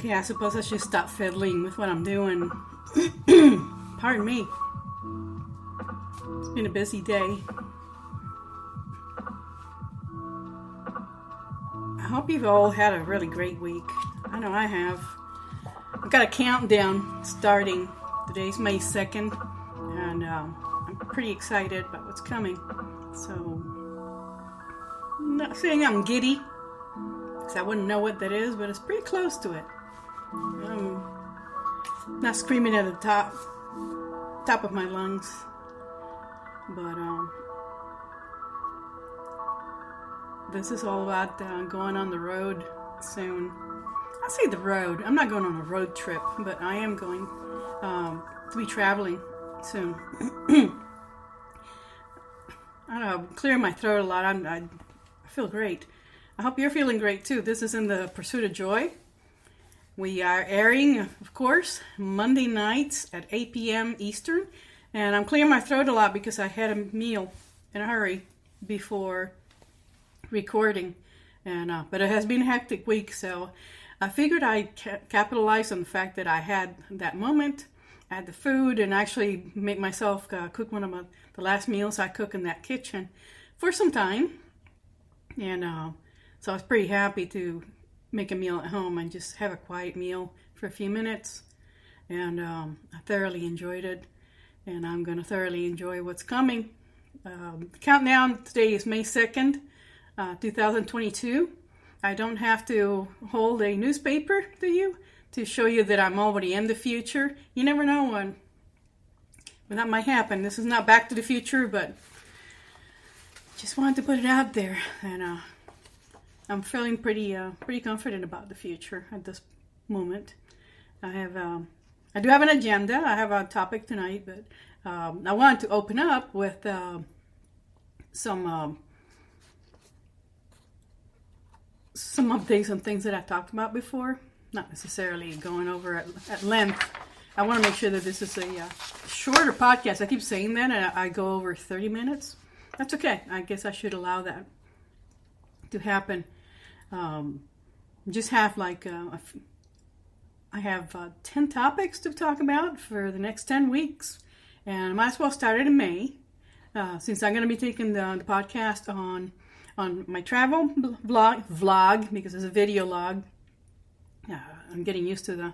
Okay, I suppose I should stop fiddling with what I'm doing. Pardon me. It's been a busy day. I hope you've all had a really great week. I know I have. I've got a countdown starting. Today's May 2nd, and I'm pretty excited about what's coming. So, I'm not saying I'm giddy, because I wouldn't know what that is, but it's pretty close to it. Not screaming at the top of my lungs, but this is all about going on the road soon. I say the road. I'm not going on a road trip, but I am going to be traveling soon. I don't know, I'm clearing my throat a lot. I feel great. I hope you're feeling great too. This is In the Pursuit of Joy. We are airing, of course, Monday nights at 8 p.m. Eastern. And I'm clearing my throat a lot because I had a meal in a hurry before recording. But it has been a hectic week, so I figured I'd capitalize on the fact that I had that moment. I had the food and actually make myself cook one of the last meals I cook in that kitchen for some time. And so I was pretty happy to make a meal at home and just have a quiet meal for a few minutes. And I thoroughly enjoyed it. And I'm going to thoroughly enjoy what's coming. The countdown today is May 2nd, 2022. I don't have to hold a newspaper to you to show you that I'm already in the future. You never know when that might happen. This is not Back to the Future, but just wanted to put it out there. And I'm feeling pretty confident about the future at this moment. I do have an agenda. I have a topic tonight, but I wanted to open up with some updates on things that I talked about before. Not necessarily going over at length. I want to make sure that this is a shorter podcast. I keep saying that, and I go over 30 minutes. That's okay. I guess I should allow that to happen. Just have I have 10 topics to talk about for the next 10 weeks. And I might as well start it in May, since I'm going to be taking the podcast on my travel vlog, because it's a video log. I'm getting used to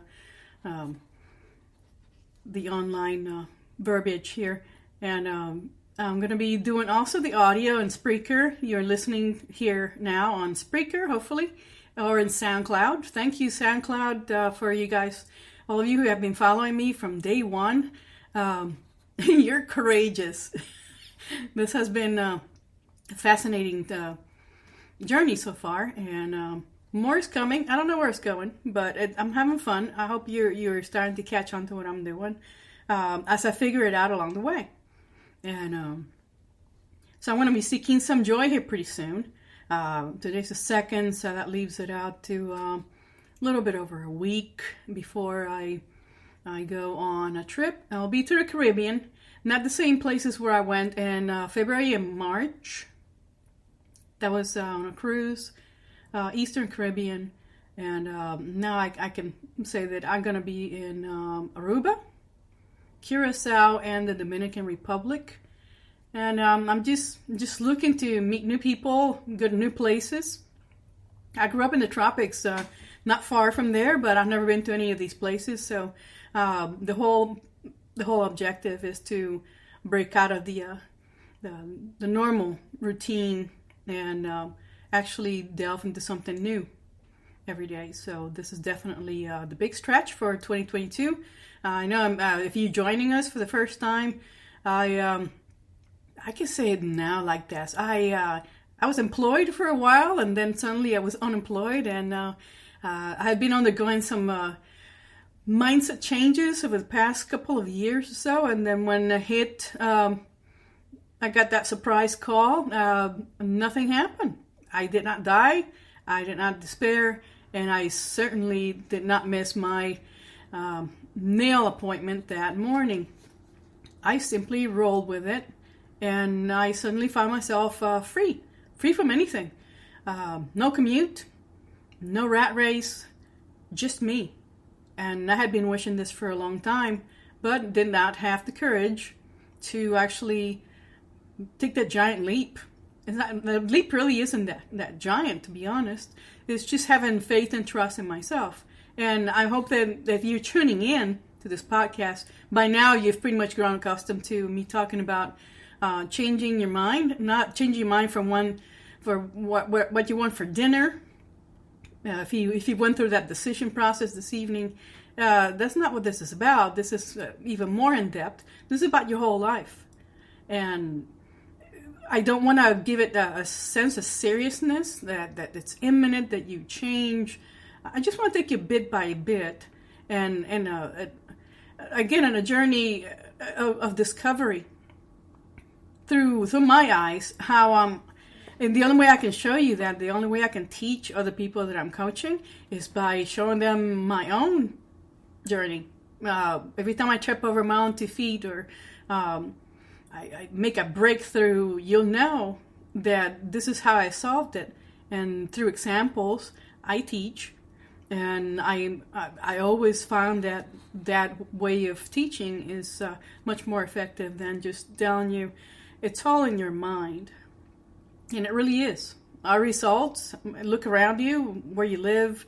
the online verbiage here. And I'm going to be doing also the audio and Spreaker. You're listening here now on Spreaker, hopefully, or in SoundCloud. Thank you, SoundCloud, for you guys, all of you who have been following me from day one. You're courageous. This has been a fascinating journey so far, and more is coming. I don't know where it's going, but I'm having fun. I hope you're starting to catch on to what I'm doing as I figure it out along the way. And so I'm going to be seeking some joy here pretty soon. Today's the 2nd, so that leaves it out to a little bit over a week before I go on a trip. I'll be to the Caribbean, not the same places where I went in February and March. That was on a cruise, Eastern Caribbean, and now I can say that I'm going to be in Aruba, Curacao, and the Dominican Republic. And I'm just looking to meet new people, go to new places. I grew up in the tropics, not far from there, but I've never been to any of these places. So the whole objective is to break out of the normal routine and actually delve into something new every day. So this is definitely the big stretch for 2022. I know if you're joining us for the first time, I can say it now like this. I was employed for a while, and then suddenly I was unemployed, and I had been undergoing some mindset changes over the past couple of years or so. And then when it hit, I got that surprise call. Nothing happened. I did not die. I did not despair, and I certainly did not miss my nail appointment that morning. I simply rolled with it. And I suddenly found myself free from anything. No commute, no rat race, just me. And I had been wishing this for a long time, but did not have the courage to actually take that giant leap. The leap really isn't that giant, to be honest. It's just having faith and trust in myself. And I hope that if you're tuning in to this podcast, by now you've pretty much grown accustomed to me talking about changing your mind, not changing your mind from one for what you want for dinner. If you went through that decision process this evening, that's not what this is about. This is even more in depth. This is about your whole life. And I don't want to give it a sense of seriousness that it's imminent, that you change. I just want to take you bit by bit and again, on a journey of discovery through my eyes, how and the only way I can show you that, the only way I can teach other people that I'm coaching is by showing them my own journey. Every time I trip over my own 2 feet or I make a breakthrough, you'll know that this is how I solved it. And through examples, I teach. And I always found that way of teaching is much more effective than just telling you it's all in your mind. And it really is. Our results, look around you, where you live,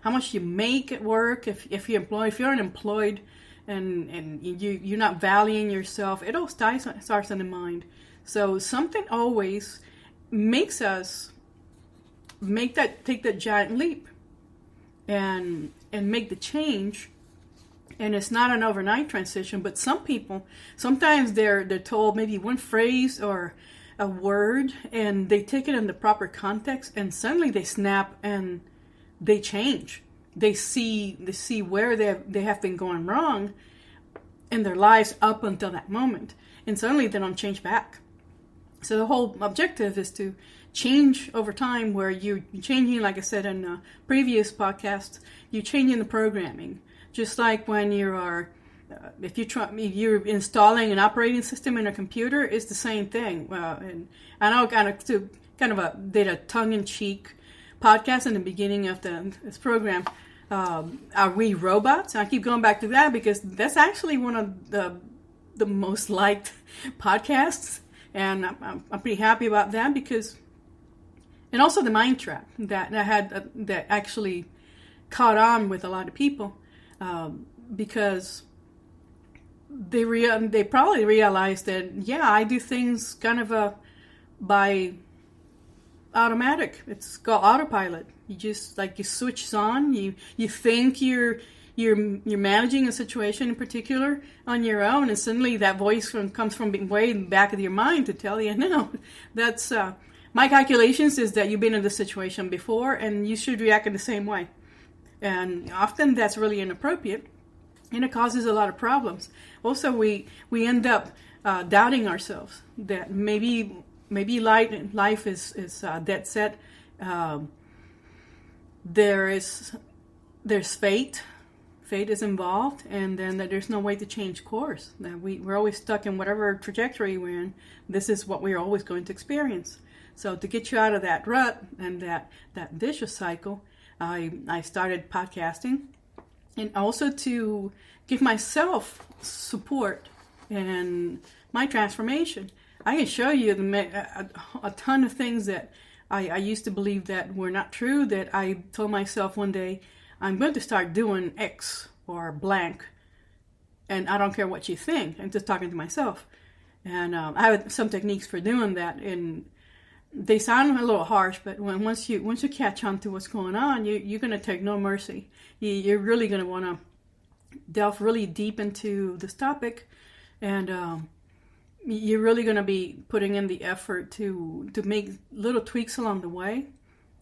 how much you make at work, if you're unemployed and you're not valuing yourself, it all starts in the mind. So something always makes us take that giant leap and make the change. And it's not an overnight transition, but some people, sometimes they're told maybe one phrase or a word, and they take it in the proper context, and suddenly they snap and they change. They see where they have been going wrong in their lives up until that moment, and suddenly they don't change back. So the whole objective is to change over time, where you're changing, like I said in a previous podcast, you're changing the programming. Just like when you are, if you're installing an operating system in a computer, it's the same thing. And I know did a tongue-in-cheek podcast in the beginning of this program. Are we robots? And I keep going back to that because that's actually one of the most liked podcasts, and I'm pretty happy about that because, and also the mind trap that I had that actually caught on with a lot of people. Because they probably realized that, yeah, I do things kind of by automatic. It's called autopilot. You just you switch on. You think you're managing a situation in particular on your own, and suddenly that voice comes from way in the back of your mind to tell you, no, that's my calculations is that you've been in this situation before, and you should react in the same way. And often that's really inappropriate, and it causes a lot of problems. Also, we end up doubting ourselves that maybe life is dead set. There's fate. Fate is involved, and then that there's no way to change course. That we're always stuck in whatever trajectory we're in. This is what we're always going to experience. So to get you out of that rut and that vicious cycle, I started podcasting, and also to give myself support in my transformation. I can show you a ton of things that I used to believe that were not true, that I told myself one day, I'm going to start doing X or blank, and I don't care what you think. I'm just talking to myself. And I have some techniques for doing that, and they sound a little harsh, but once you catch on to what's going on, you're going to take no mercy. You're really going to want to delve really deep into this topic, and you're really going to be putting in the effort to make little tweaks along the way,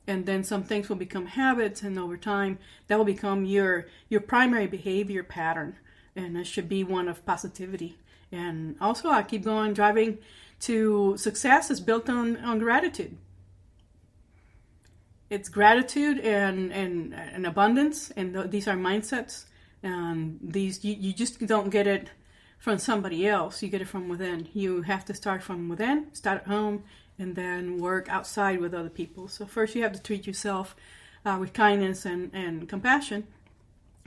and then some things will become habits, and over time that will become your primary behavior pattern, and it should be one of positivity. And also, I keep going, driving to success is built on gratitude. It's gratitude and abundance, and these are mindsets. And these you just don't get it from somebody else. You get it from within. You have to start from within, start at home, and then work outside with other people. So first you have to treat yourself with kindness and compassion.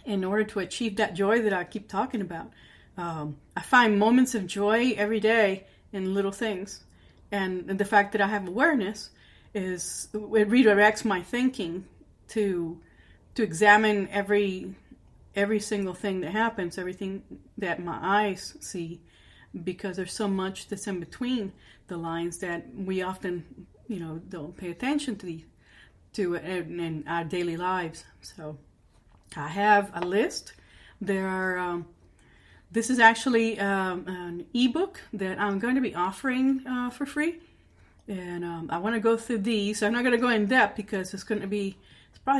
in order to achieve that joy that I keep talking about. I find moments of joy every day in little things. And the fact that I have awareness it redirects my thinking to examine every single thing that happens, everything that my eyes see, because there's so much that's in between the lines that we often, don't pay attention to in our daily lives. So I have a list. There are. This is actually an ebook that I'm going to be offering for free, and I want to go through these. So I'm not going to go in depth because it's probably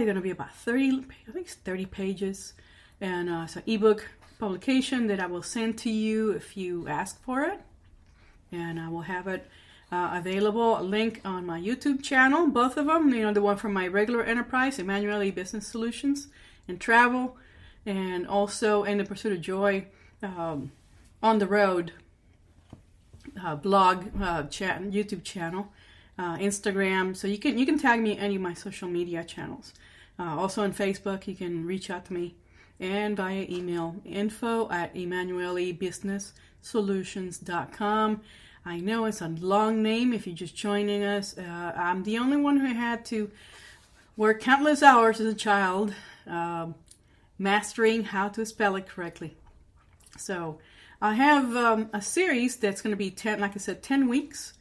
going to be about 30 pages, and it's an ebook publication that I will send to you if you ask for it, and I will have it available. A link on my YouTube channel, both of them. The one for my regular enterprise, Emmanuel Business Solutions, and travel, and also in the Pursuit of Joy. On the road blog, YouTube channel, Instagram. So you can tag me in any of my social media channels. Also on Facebook, you can reach out to me, and via email, info@emmanuelibusinesssolutions.com. I know it's a long name if you're just joining us. I'm the only one who had to work countless hours as a child mastering how to spell it correctly. So I have a series that's going to be 10 weeks,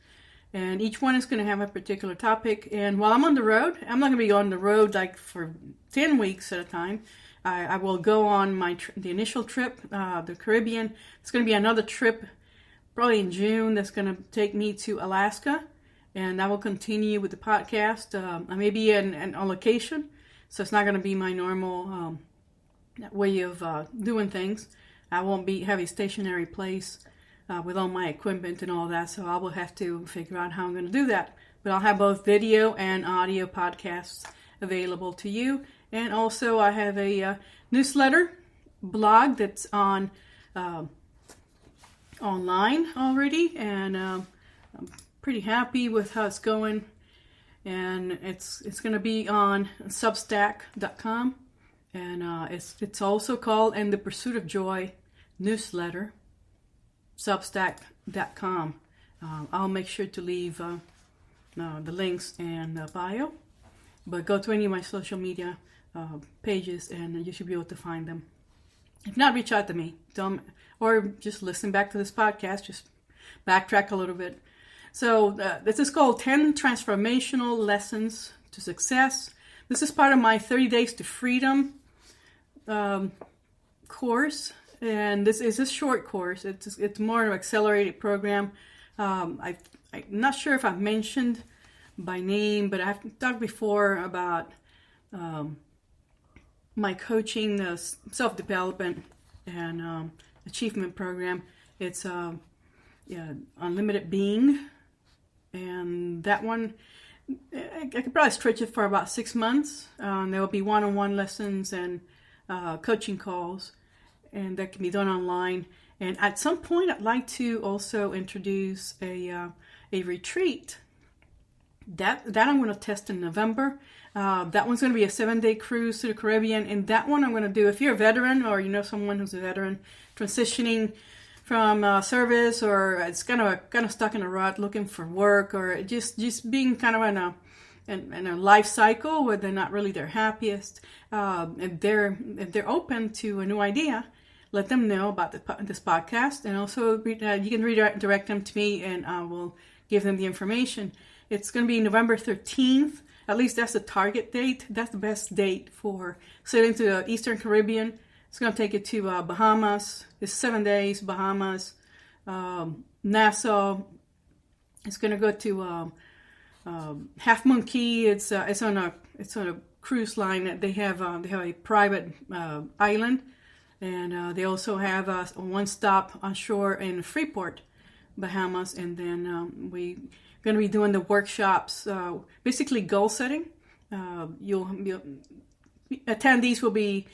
and each one is going to have a particular topic. And while I'm on the road, I'm not going to be on the road like for 10 weeks at a time. I will go on the initial trip, the Caribbean. It's going to be another trip probably in June that's going to take me to Alaska, and I will continue with the podcast. I may be on location, so it's not going to be my normal way of doing things. I won't have a stationary place with all my equipment and all that, so I will have to figure out how I'm going to do that. But I'll have both video and audio podcasts available to you. And also I have a newsletter blog that's on online already, and I'm pretty happy with how it's going. And it's going to be on Substack.com, and it's also called In the Pursuit of Joy newsletter, Substack.com. I'll make sure to leave the links in the bio, but go to any of my social media pages and you should be able to find them. If not, reach out to me, or just listen back to this podcast, just backtrack a little bit. So this is called 10 Transformational Lessons to Success. This is part of my 30 Days to Freedom course. And this is a short course. It's more of an accelerated program. I'm not sure if I've mentioned by name, but I've talked before about my coaching, the self-development and achievement program. It's Unlimited Being, and that one I could probably stretch it for about 6 months. There will be one-on-one lessons and coaching calls, and that can be done online. And at some point, I'd like to also introduce a retreat. That I'm going to test in November. That one's going to be a 7-day cruise to the Caribbean. And that one I'm going to do, if you're a veteran or you know someone who's a veteran transitioning from service, or it's kind of stuck in a rut looking for work, or just being kind of in a life cycle where they're not really their happiest. If they're open to a new idea, let them know about this podcast, and also you can redirect them to me, and I will give them the information. It's going to be November 13th. At least that's the target date. That's the best date for sailing to the Eastern Caribbean. It's going to take you to Bahamas. It's 7 days, Bahamas, Nassau. It's going to go to Half Moon Cay. It's on a cruise line. They have a private island. And they also have one stop on shore in Freeport, Bahamas. And then we're going to be doing the workshops, basically goal setting. Attendees will be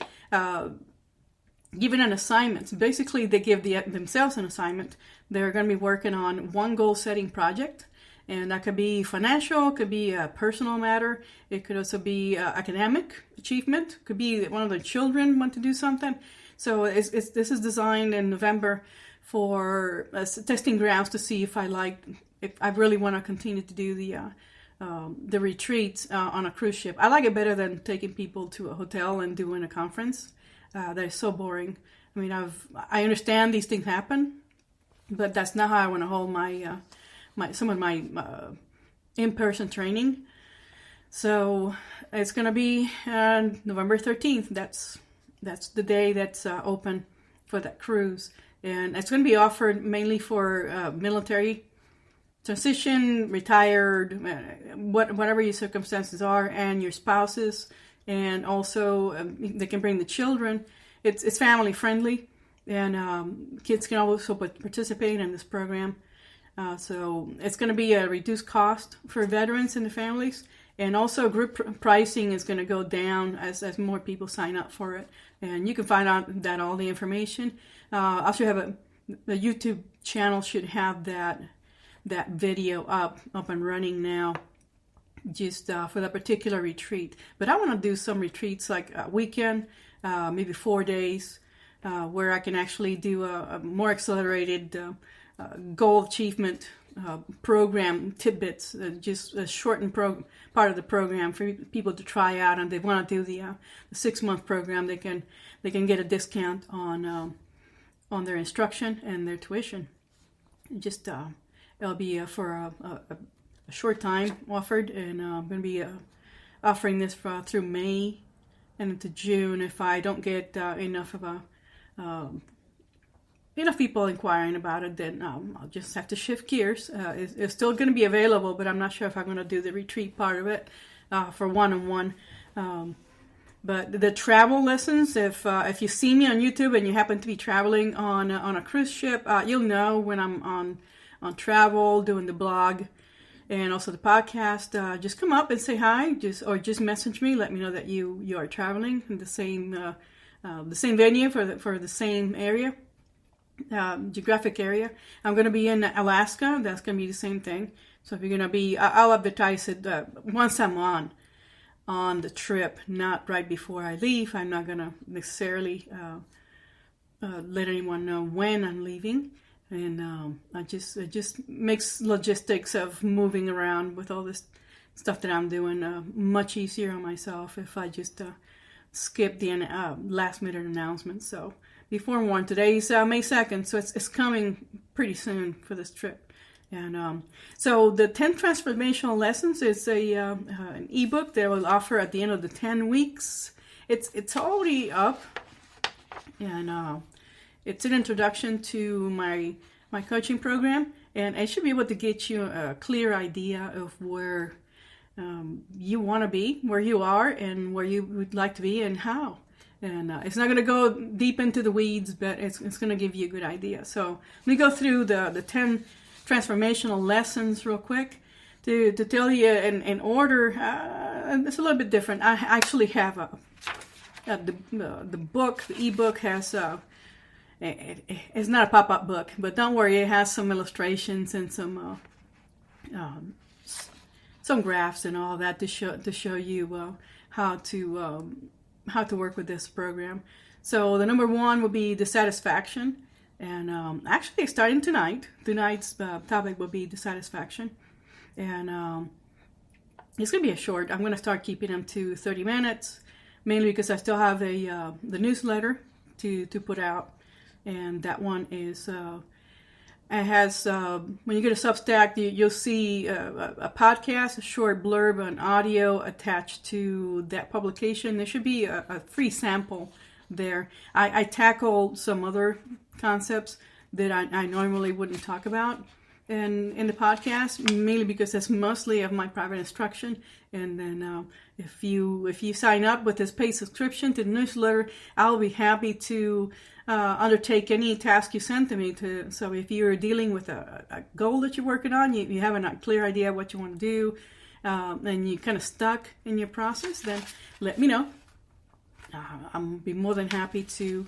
given an assignment. Basically, they give themselves an assignment. They're going to be working on one goal setting project. And that could be financial, could be a personal matter. It could also be academic achievement. Could be that one of the children want to do something. So this is designed in November for testing grounds to see if I really want to continue to do the retreats on a cruise ship. I like it better than taking people to a hotel and doing a conference. That is so boring. I mean, I understand these things happen, but that's not how I want to hold some of my in-person training. So it's going to be November 13th. That's the day that's open for that cruise. And it's going to be offered mainly for military transition, retired, whatever your circumstances are, and your spouses. And also they can bring the children. It's family friendly, and kids can also participate in this program. So it's going to be a reduced cost for veterans and the families. And also group pricing is going to go down as more people sign up for it. And you can find out all the information. I should have the YouTube channel should have that video up and running now, just for that particular retreat. But I want to do some retreats like a weekend, maybe 4 days, where I can actually do a more accelerated goal achievement program tidbits, just a shortened part of the program for people to try out. And they want to do the 6-month program, they can get a discount on their instruction and their tuition. Just it'll be for a short time offered, and I'm going to be offering this through May and into June. If I don't get enough people inquiring about it, then I'll just have to shift gears. It's still going to be available, but I'm not sure if I'm going to do the retreat part of it for one-on-one. But the travel lessons, if you see me on YouTube and you happen to be traveling on a cruise ship, you'll know when I'm on travel, doing the blog, and also the podcast. Just come up and say hi, or just message me. Let me know that you are traveling in the same venue for the same area. Geographic area. I'm going to be in Alaska. That's going to be the same thing. So if you're going to be, I'll advertise it once I'm on the trip, not right before I leave. I'm not going to necessarily let anyone know when I'm leaving. And it just makes logistics of moving around with all this stuff that I'm doing much easier on myself if I just skip the last minute announcements. So be forewarned, today's May 2nd, so it's coming pretty soon for this trip. And so the 10 Transformational Lessons is an ebook that I will offer at the end of the 10 weeks. It's already up, and it's an introduction to my coaching program, and it should be able to get you a clear idea of where you want to be, where you are, and where you would like to be, and how. And it's not going to go deep into the weeds, but it's going to give you a good idea. So let me go through the 10 transformational lessons real quick to tell you in order. It's a little bit different. I actually have the book, the ebook has it's not a pop-up book, but don't worry, it has some illustrations and some graphs and all that to show you how to work with this program. So the number 1 will be dissatisfaction, and actually starting tonight. Tonight's topic will be dissatisfaction, and it's going to be a short. I'm going to start keeping them to 30 minutes, mainly because I still have the newsletter to put out, and that one is it has when you go to Substack, you'll see a podcast, a short blurb, an audio attached to that publication. There should be a free sample there. I tackle some other concepts that I normally wouldn't talk about in the podcast, mainly because that's mostly of my private instruction. And then if you sign up with this paid subscription to the newsletter, I'll be happy to undertake any task you send to me. So if you're dealing with a goal that you're working on, you have a clear idea what you want to do, and you're kind of stuck in your process, then let me know. I'll be more than happy to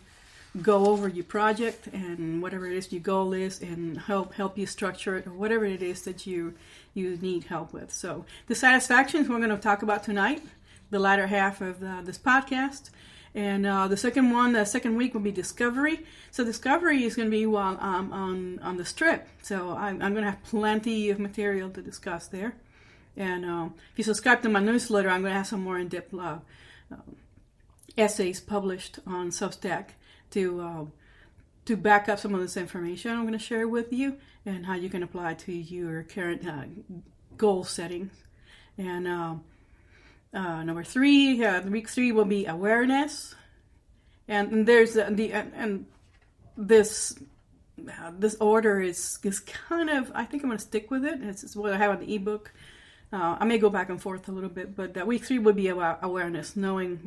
go over your project and whatever it is your goal is, and help you structure it, or whatever it is that you need help with. So dissatisfaction is what we're going to talk about tonight, the latter half of this podcast. And the second week will be discovery. So discovery is going to be while I'm on the strip. So I'm going to have plenty of material to discuss there. And if you subscribe to my newsletter, I'm going to have some more in-depth essays published on Substack to back up some of this information I'm going to share with you, and how you can apply to your current goal settings. And number 3, week 3 will be awareness, and there's this order is kind of, I think I'm going to stick with it. It's what I have on the ebook. I may go back and forth a little bit, but week 3 would be about awareness, knowing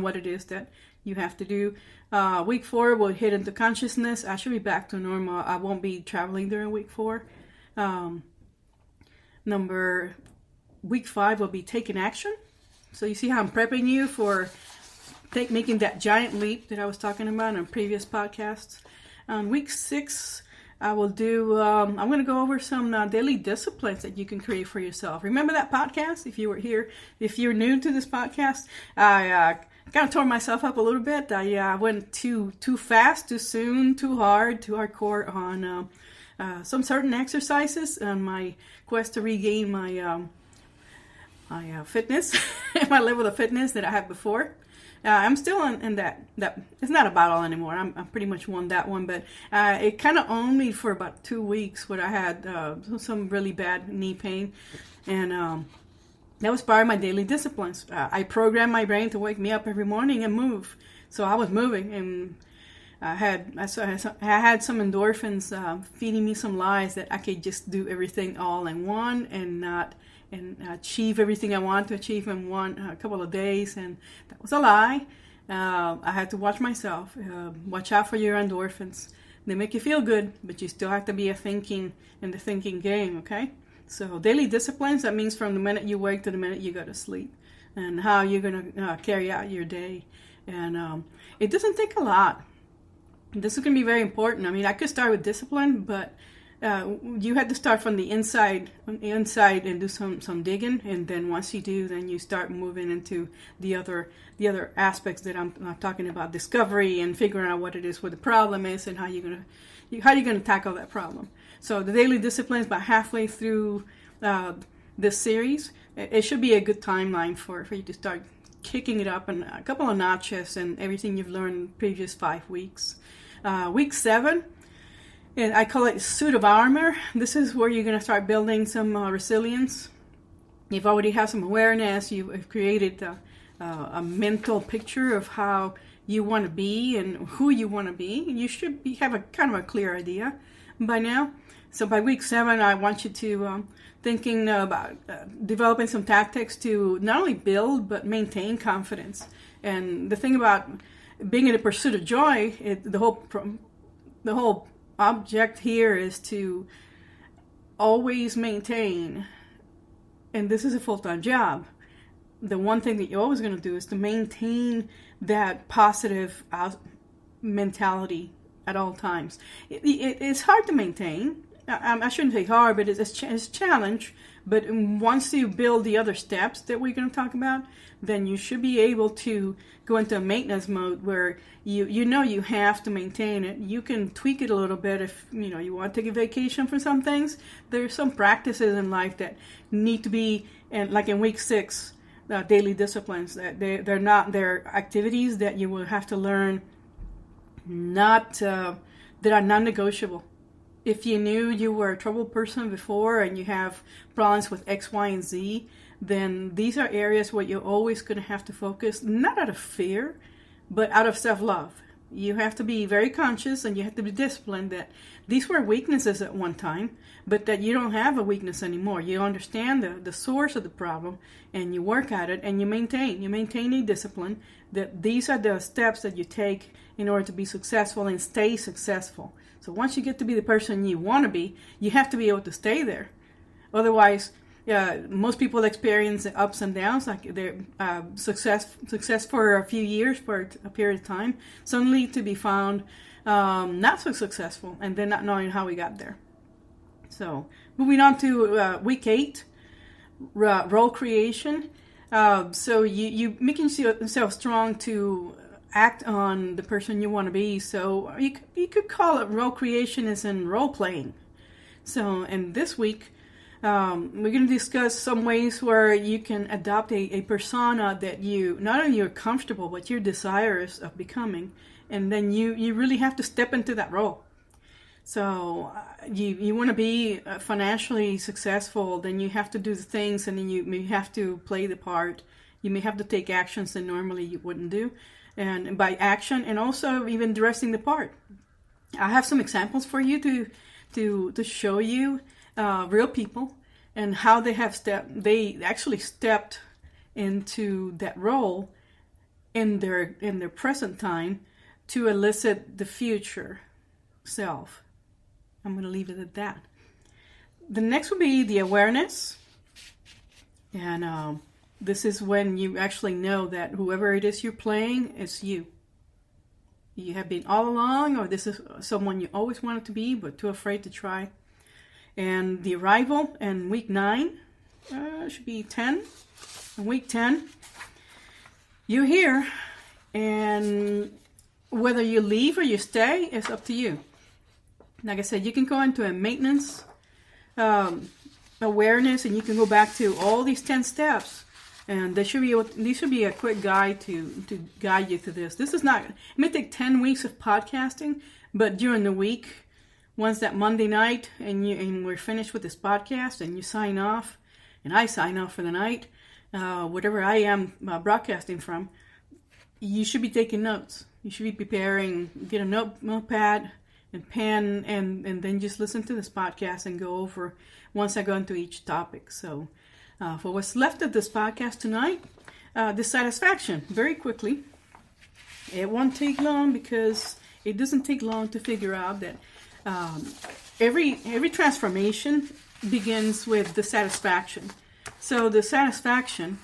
what it is that you have to do. Week 4 will hit into consciousness. I should be back to normal. I won't be traveling during week 4. Week 5 will be taking action. So you see how I'm prepping you for making that giant leap that I was talking about in previous podcasts. On week 6, I will do, I'm going to go over some daily disciplines that you can create for yourself. Remember that podcast? If you were here, if you're new to this podcast, I kind of tore myself up a little bit. I went too fast, too soon, too hard, too hardcore on some certain exercises on my quest to regain my fitness, my level of fitness that I had before. I'm still in that it's not a battle anymore. I'm pretty much won that one, but it kind of owned me for about 2 weeks where I had some really bad knee pain, and that was part of my daily disciplines. I programmed my brain to wake me up every morning and move. So I was moving, and I had some endorphins feeding me some lies that I could just do everything all in one and achieve everything I want to achieve in a couple of days, and that was a lie. I had to watch myself. Watch out for your endorphins. They make you feel good, but you still have to be in the thinking game, okay? So daily disciplines, that means from the minute you wake to the minute you go to sleep, and how you're going to carry out your day. And it doesn't take a lot. This is going to be very important. I mean, I could start with discipline, but you had to start from the inside and do some digging, and then once you do, then you start moving into the other aspects that I'm talking about, discovery and figuring out what it is, what the problem is, and how you're gonna tackle that problem. So the daily disciplines, about halfway through this series, it should be a good timeline for you to start kicking it up in a couple of notches and everything you've learned in the previous 5 weeks. Week 7. And I call it suit of armor. This is where you're going to start building some resilience. You've already have some awareness. You've created a mental picture of how you want to be and who you want to be. You should have a kind of a clear idea by now. So by week 7, I want you to thinking about developing some tactics to not only build but maintain confidence. And the thing about being in the pursuit of joy, the whole object here is to always maintain, and this is a full-time job, the one thing that you're always going to do is to maintain that positive mentality at all times. It's hard to maintain. I shouldn't say hard, but it's a challenge. But once you build the other steps that we're going to talk about, then you should be able to go into a maintenance mode where you know you have to maintain it. You can tweak it a little bit if you want to take a vacation for some things. There's some practices in life that need to be, and like in week 6, daily disciplines. They're activities that you will have to learn, that are non-negotiable. If you knew you were a troubled person before and you have problems with X, Y, and Z, then these are areas where you're always going to have to focus, not out of fear, but out of self-love. You have to be very conscious and you have to be disciplined that these were weaknesses at one time, but that you don't have a weakness anymore. You understand the source of the problem and you work at it and you maintain a discipline, that these are the steps that you take in order to be successful and stay successful. So once you get to be the person you want to be, you have to be able to stay there. Otherwise, most people experience ups and downs, like their success for a few years, for a period of time, suddenly to be found not so successful, and then not knowing how we got there. So moving on to week 8, role creation. So you making yourself strong to act on the person you want to be. So you could call it role creation as in role playing. So in this week, we're going to discuss some ways where you can adopt a persona that you not only you're comfortable, but you're desirous of becoming. And then you really have to step into that role. So you want to be financially successful, then you have to do the things, and then you may have to play the part. You may have to take actions that normally you wouldn't do. And by action, and also even dressing the part. I have some examples for you to show you real people and how they actually stepped into that role in their present time to elicit the future self. I'm going to leave it at that. The next will be the awareness. And this is when you actually know that whoever it is you're playing is you. You have been all along, or this is someone you always wanted to be, but too afraid to try. And the arrival in week 9, should be 10. In week 10, you're here. And whether you leave or you stay, it's up to you. Like I said, you can go into a maintenance awareness, and you can go back to all these 10 steps. And these should be a quick guide to guide you through this. This is not, it may take 10 weeks of podcasting, but during the week, once that Monday night and we're finished with this podcast and you sign off, and I sign off for the night, whatever I am broadcasting from, you should be taking notes. You should be preparing, get a notepad and pen, and then just listen to this podcast and go over once I go into each topic. So for what's left of this podcast tonight, dissatisfaction, very quickly. It won't take long, because it doesn't take long to figure out that every transformation begins with dissatisfaction. So dissatisfaction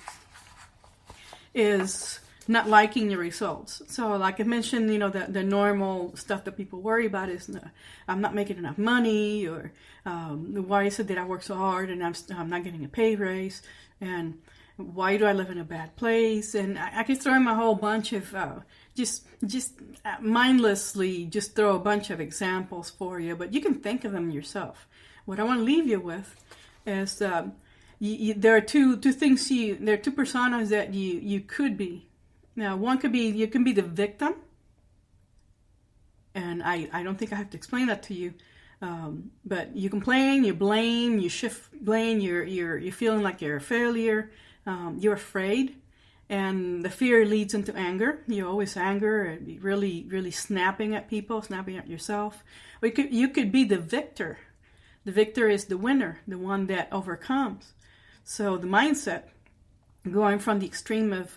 is not liking your results. So like I mentioned, the normal stuff that people worry about is I'm not making enough money, or why is it that I work so hard and I'm not getting a pay raise, and why do I live in a bad place? And I could throw in a whole bunch of just mindlessly just throw a bunch of examples for you, but you can think of them yourself. What I want to leave you with is there are two things there are two personas that you could be. Now, one could be, you can be the victim, and I don't think I have to explain that to you, but you complain, you blame, you shift blame, you're feeling like you're a failure, you're afraid, and the fear leads into anger. You're always angry, and really, really snapping at people, snapping at yourself. Or you could be the victor. The victor is the winner, the one that overcomes. So the mindset, going from the extreme of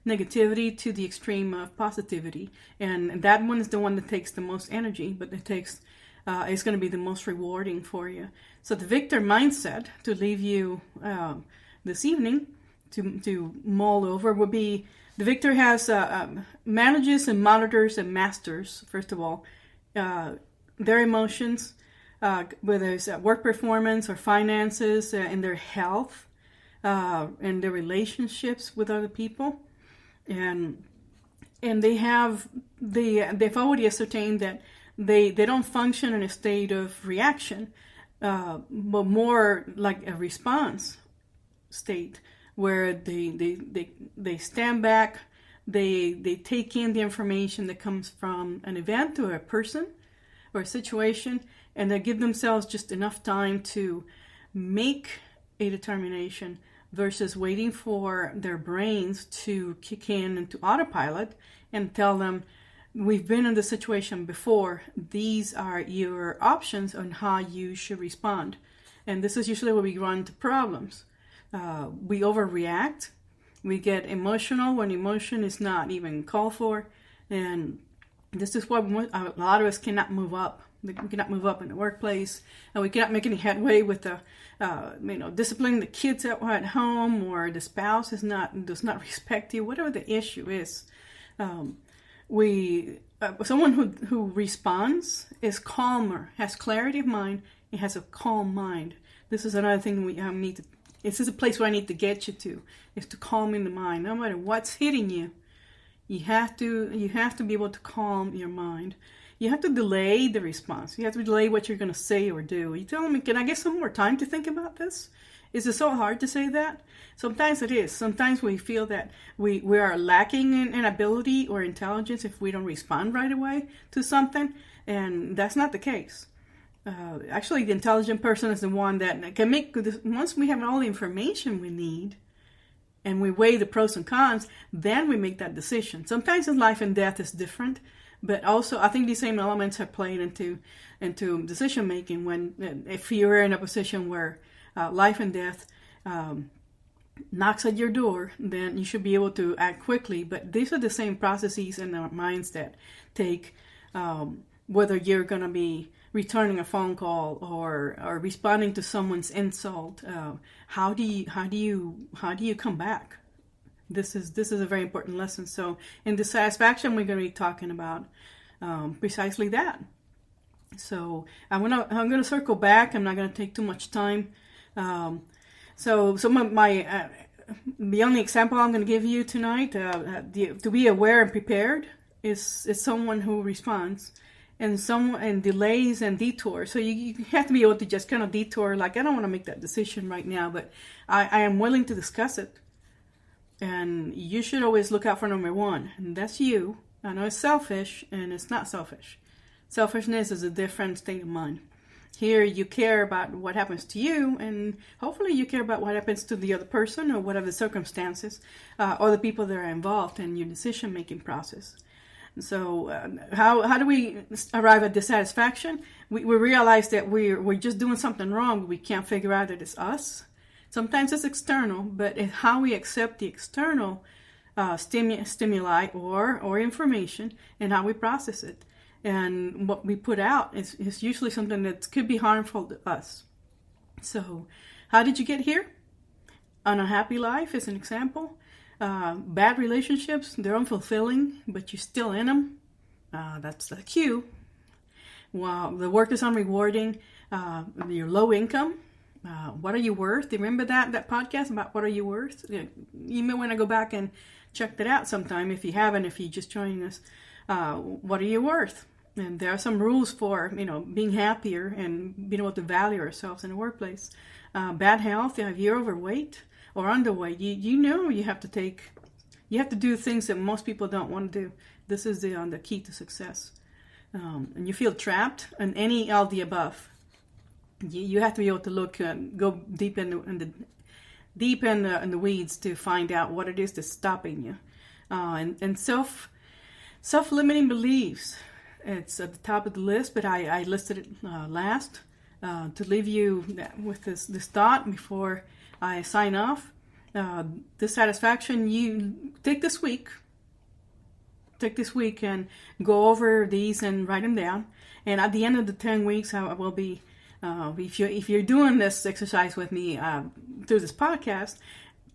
negativity to the extreme of positivity, and that one is the one that takes the most energy, but it's going to be the most rewarding for you. So the victor mindset, to leave you this evening to mull over, would be the victor has manages and monitors and masters, first of all, their emotions, whether it's work performance or finances, and their health, and their relationships with other people, and they've already ascertained that they don't function in a state of reaction, but more like a response state, where they stand back, they take in the information that comes from an event or a person or a situation, and they give themselves just enough time to make a determination, versus waiting for their brains to kick in into autopilot and tell them, we've been in this situation before, these are your options on how you should respond. And this is usually where we run into problems. We overreact, we get emotional when emotion is not even called for, and this is why a lot of us cannot move up We cannot move up in the workplace, and we cannot make any headway with the, disciplining the kids at home, or the spouse does not respect you. Whatever the issue is, someone who responds is calmer, has clarity of mind, and has a calm mind. This is another thing we need to. This is a place where I need to get you to, is to calm in the mind. No matter what's hitting you, you have to be able to calm your mind. You have to delay the response. You have to delay what you're going to say or do. You tell me, can I get some more time to think about this? Is it so hard to say that? Sometimes it is. Sometimes we feel that we are lacking in ability or intelligence if we don't respond right away to something, and that's not the case. Actually, the intelligent person is the one that can make, once we have all the information we need, and we weigh the pros and cons, then we make that decision. Sometimes in life and death is different, but also I think these same elements are played into decision making. When if you're in a position where life and death knocks at your door, then you should be able to act quickly. But these are the same processes in our minds that take whether you're going to be returning a phone call or responding to someone's insult. How do you come back? This is a very important lesson. So in Dissatisfaction, we're going to be talking about precisely that. So I'm gonna circle back. I'm not going to take too much time. So my the only example I'm going to give you tonight to be aware and prepared is someone who responds. And delays and detours. So you have to be able to just kind of detour, like, I don't want to make that decision right now, but I am willing to discuss it. And you should always look out for number one, and that's you. I know it's selfish, and it's not selfish. Selfishness is a different state of mind. Here you care about what happens to you, and hopefully you care about what happens to the other person, or whatever the circumstances, or the people that are involved in your decision-making process. So how do we arrive at dissatisfaction? We realize that we're just doing something wrong, but we can't figure out that it's us. Sometimes it's external, but it's how we accept the external stimuli or information, and how we process it. And what we put out is usually something that could be harmful to us. So how did you get here? An unhappy life is an example. Bad relationships, they're unfulfilling, but you're still in them. That's the cue. Well, the work is unrewarding. You're low income. What are you worth? Remember that podcast about what are you worth? You may want to go back and check that out sometime if you haven't, if you're just joining us. What are you worth? And there are some rules for, being happier and being able to value ourselves in the workplace. Bad health, if you're overweight or underweight, you have to do things that most people don't want to do. This is the key to success. And you feel trapped in any of the above. You have to be able to look and go deep in the weeds to find out what it is that's stopping you. And self-limiting beliefs. It's at the top of the list, but I listed it last to leave you with this thought before I sign off. Dissatisfaction, you take this week and go over these and write them down. And at the end of the 10 weeks, I will be, if you're doing this exercise with me through this podcast,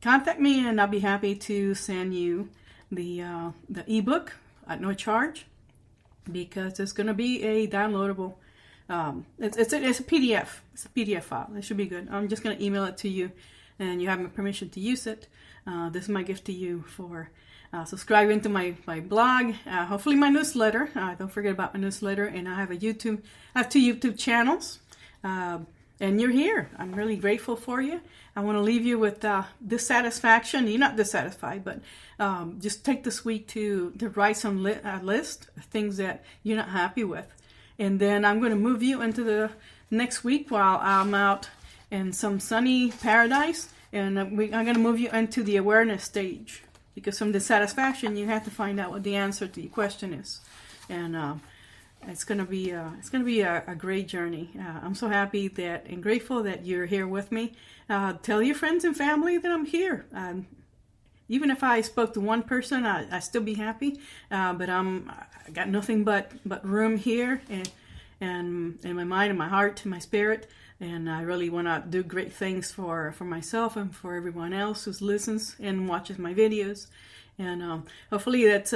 contact me and I'll be happy to send you the ebook at no charge, because it's going to be a downloadable. It's a PDF. It's a PDF file. It should be good. I'm just going to email it to you, and you have my permission to use it. This is my gift to you for subscribing to my blog. Hopefully my newsletter. Don't forget about my newsletter. And I have two YouTube channels. And you're here. I'm really grateful for you. I want to leave you with dissatisfaction. You're not dissatisfied, but just take this week to write some list of things that you're not happy with. And then I'm going to move you into the next week while I'm out in some sunny paradise. And I'm going to move you into the awareness stage. Because from dissatisfaction, you have to find out what the answer to your question is. And it's gonna be a great journey. I'm so happy and grateful that you're here with me. Tell your friends and family that I'm here. Even if I spoke to one person, I still be happy. But I got nothing but room here, and in my mind and my heart and my spirit. And I really want to do great things for myself and for everyone else who listens and watches my videos. And hopefully that's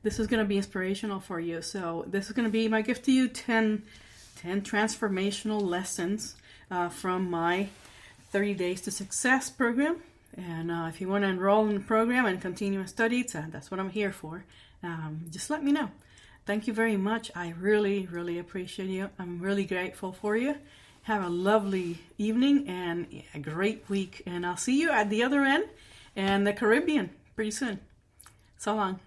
this is going to be inspirational for you. So this is going to be my gift to you, 10 transformational lessons from my 30 Days to Success program. And if you want to enroll in the program and continue and study, that's what I'm here for. Just let me know. Thank you very much. I really, really appreciate you. I'm really grateful for you. Have a lovely evening and a great week. And I'll see you at the other end and the Caribbean pretty soon. So long.